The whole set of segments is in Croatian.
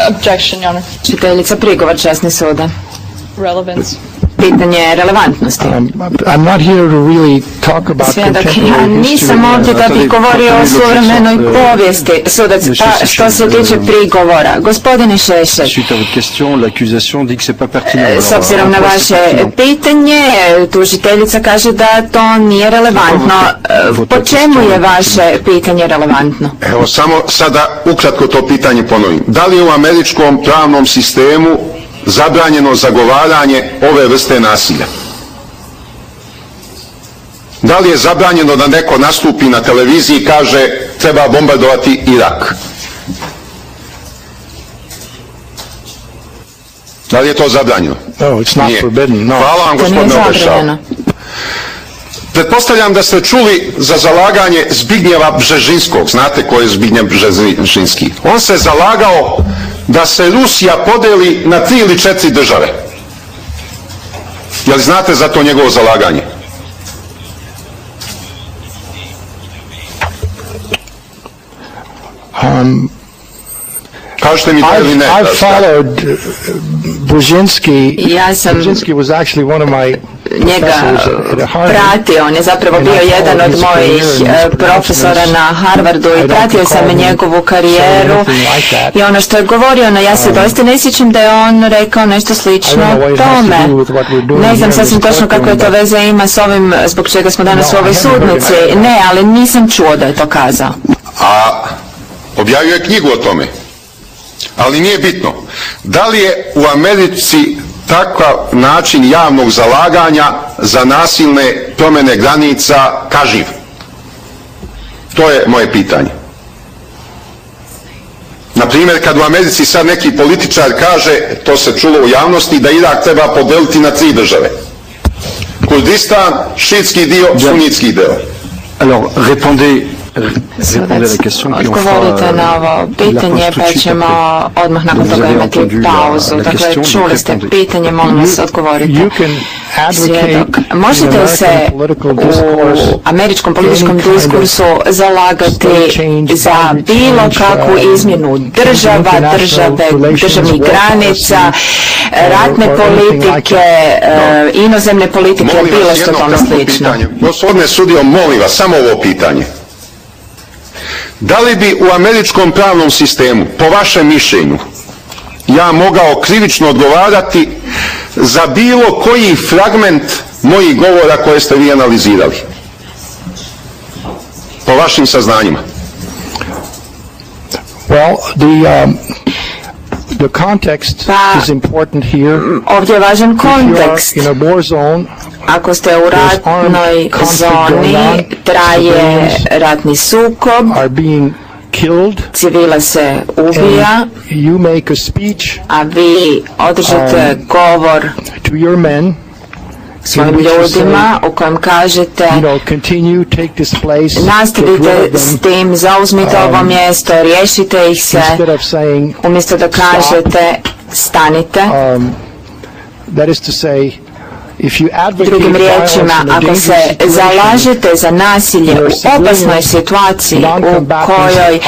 Objection, Your Honor. Čiteljica prigovor časni suda. Relevance. Pitanje relevantnosti. I'm not here to really talk about Svjedok, ja contemporary nisam history. ovdje da bih govorio o suvremenoj povijesti. Sudac, pa što se tiče prigovora. Gospodine Šešelj, s obzirom na vaše pitanje, tužiteljica kaže da to nije relevantno. Po čemu je vaše pitanje relevantno? Evo, samo sada ukratko to pitanje ponovim. Da li je u američkom pravnom sistemu zabranjeno zagovaranje ove vrste nasilja? Da li je zabranjeno da neko nastupi na televiziji i kaže treba bombardovati Irak? Da li je to zabranjeno? No, it's not forbidden. No. Hvala vam, gospodine Obešao. Pretpostavljam da ste čuli za zalaganje Zbignjeva Bžežinskog. Znate ko je Zbignjev Bžežinski? On se zalagao da se Rusija podeli na 3 ili 4 države. Je li znate za to njegovo zalaganje? Kažete mi da ili ne? I followed Brzezinski. Ja sam Brzezinski was actually one of my njega pratio, on je zapravo bio jedan od mojih profesora na Harvardu i pratio sam njegovu karijeru i ono što je govorio, ja se doista ne sjećam da je on rekao nešto slično tome. Ne znam sasvim točno kako je to veze ima s ovim zbog čega smo danas u ovoj sudnici. Ne, ali nisam čuo da je to kazao. A objavio je knjigu o tome. Ali nije bitno. Da li je u Americi takav način javnog zalaganja za nasilne promjene granica kažnjiv? To je moje pitanje. Na primjer, kad u Americi sad neki političar kaže, to se čulo u javnosti, da Irak treba podeliti na 3 države. Kurdistan, šiitski dio, sunitski dio. Alors, répondez Odgovorite na ovo pitanje, pa ćemo odmah nakon toga imati pauzu. Dakle, čuli ste pitanje, molim vas odgovorite. Svjedok, možete li se u američkom političkom diskursu zalagati za bilo kakvu izmjenu država, državnih granica, ratne politike, inozemne politike, bilo što tome slično? Gospodine sudio, molim vas, samo ovo pitanje. Da li bi u američkom pravnom sistemu, po vašem mišljenju, ja mogao krivično odgovarati za bilo koji fragment mojih govora koje ste vi analizirali? Po vašim saznanjima. Well, the context is important here. Ovdje je važan kontekst. In a war zone, ako ste u ratnoj zoni, traje ratni sukob, civila se ubija, a vi održite govor svojim ljudima u kojem kažete nastavite s tim, zauzmite ovo mjesto, riješite ih se, umjesto da kažete stanite. Drugim riječima, ako se zalažete za nasilje u opasnoj situaciji u kojoj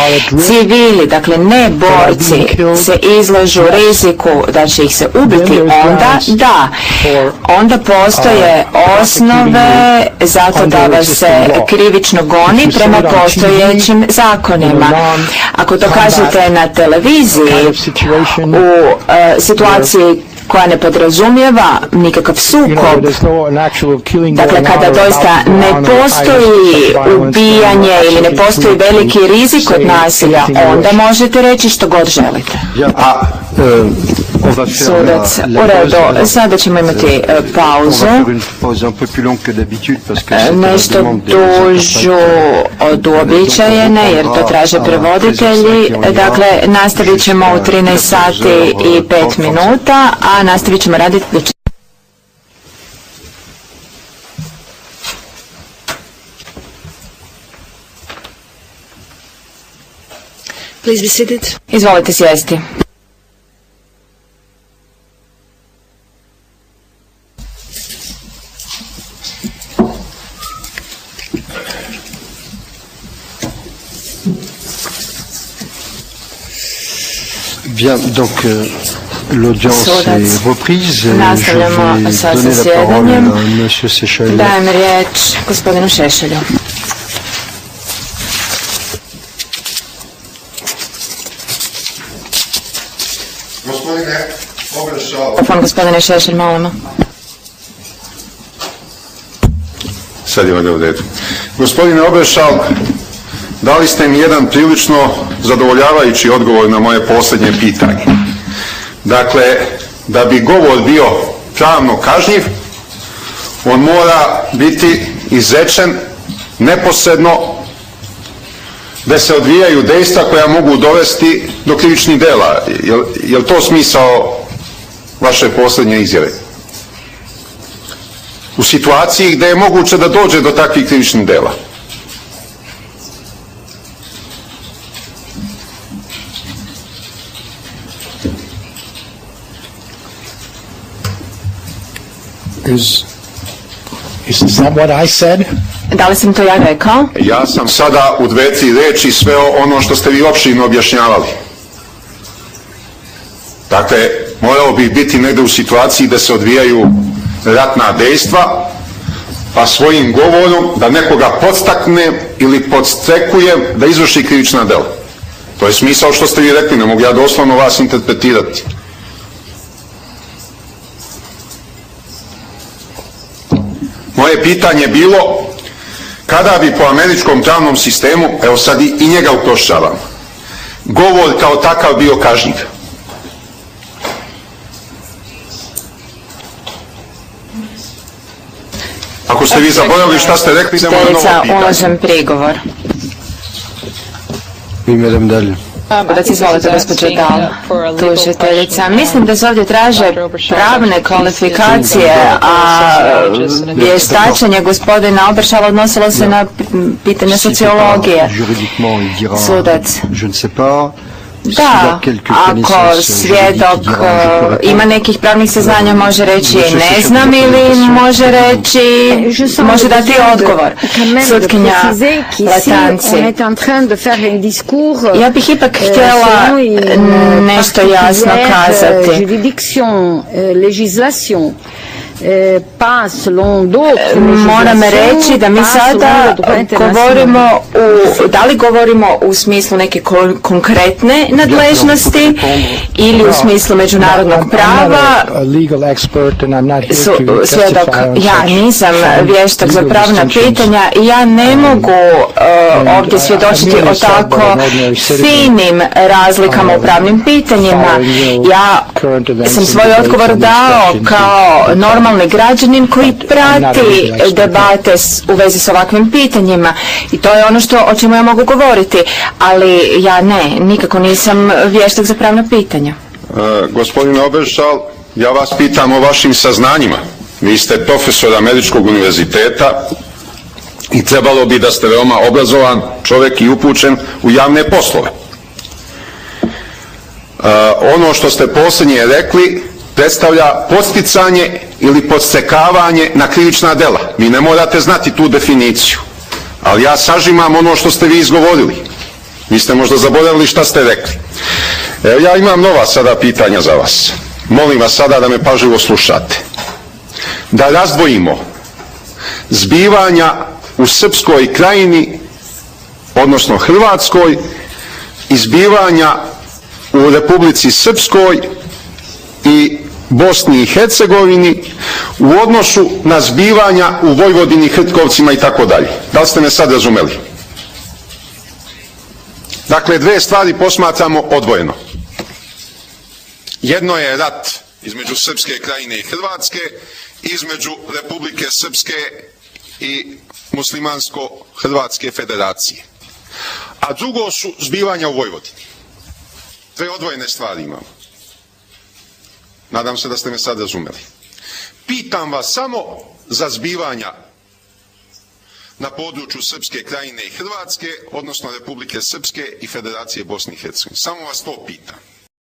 civili, dakle ne borci, se izlažu riziku da će ih se ubiti, onda da, onda postoje osnove zato da vas se krivično goni prema postojećim zakonima. Ako to kažete na televiziji u situaciji koja ne podrazumijeva nikakav sukob, dakle kada doista ne postoji ubijanje ili ne postoji veliki rizik od nasilja, onda možete reći što god želite. Sudac, u redu, sada ćemo imati pauzu, nešto dužu od uobičajene jer to traže prevoditelji. Dakle, nastavit ćemo u 13 sati i 5 minuta, a nastavit ćemo raditi do 4. Please be seated. Izvolite sjesti. Bien, donc l'audience est reprise. Je Nastavljamo vais sa donner la parole zasjedanjem. à Monsieur Seychelles. Dajem riječ gospodinu Šešelju. Gospodine Šešelj, molimo. Sad je u redu. Gospodine Oberšal, dali ste mi jedan prilično zadovoljavajući odgovor na moje posljednje pitanje. Dakle, da bi govor bio pravno kažnjiv, on mora biti izrečen neposredno da se odvijaju dejstva koja mogu dovesti do krivičnih dela. Je li to smisao vaše posljednje izjave? U situaciji gdje je moguće da dođe do takvih krivičnih dela. Is that what I said? Da li sam to ja rekao? Ja sam sada u 2-3 riječi sve ono što ste vi opširno objašnjavali. Dakle, morao bi biti negdje u situaciji da se odvijaju ratna dejstva, pa svojim govorom da nekoga podstakne ili podstrekuje da izvrši krivična dela. To je smisao što ste vi rekli, ne mogu ja doslovno vas interpretirati. Moje pitanje je bilo kada bi po američkom pravnom sistemu, evo sad i njega uprošćavam, govor kao takav bio kažnjiv. Ako ste vi zaboravili šta ste rekli, idemo na novo pitanje. Uložen prigovor. Oui, madame Dalle. Da se izvolite, gospođo Dal, tužiteljica. Mislim da se ovdje traže pravne kvalifikacije, a vještačenje gospodina Oberšala odnosilo se na pitanje sociologije. Sudac. Da, ako svjedok ima nekih pravnih saznanja, može reći ne znam ili može reći, može dati odgovor. Sutkinja Latanci. Ja bih ipak htjela nešto jasno kazati. Moram reći da mi sada govorimo da li govorimo u smislu neke konkretne nadležnosti ili u smislu međunarodnog prava. Svjedok, ja nisam vještak za pravna pitanja i ja ne mogu ovdje svjedočiti o tako finim razlikama u pravnim pitanjima. Ja sam svoj odgovor dao kao normalni građanin koji prati debate u vezi s ovakvim pitanjima i to je ono o čemu ja mogu govoriti, ali ja nikako nisam vještak za pravna pitanja. Gospodine Oberšal, ja vas pitam o vašim saznanjima. Vi ste profesor Američkog univerziteta i trebalo bi da ste veoma obrazovan čovjek i upućen u javne poslove. Ono što ste posljednje rekli predstavlja podsticanje ili podstrekavanje na krivična dela. Vi ne morate znati tu definiciju, ali ja sažimam ono što ste vi izgovorili. Vi ste možda zaboravili šta ste rekli. Evo, ja imam nova sada pitanja za vas. Molim vas sada da me pažljivo slušate. Da razdvojimo zbivanja u Srpskoj krajini, odnosno Hrvatskoj, i zbivanja u Republici Srpskoj i Bosni i Hercegovini u odnosu na zbivanja u Vojvodini, Hrtkovcima i tako dalje. Da li ste me sad razumeli? Dakle, dve stvari posmatramo odvojeno. Jedno je rat između Srpske krajine i Hrvatske, između Republike Srpske i Muslimansko-Hrvatske federacije. A drugo su zbivanja u Vojvodini. Dve odvojene stvari imamo. Nadam se da ste me sad razumeli. Pitam vas samo za zbivanja na području Srpske krajine i Hrvatske, odnosno Republike Srpske i Federacije Bosne i Hercegovine. Samo vas to pitam.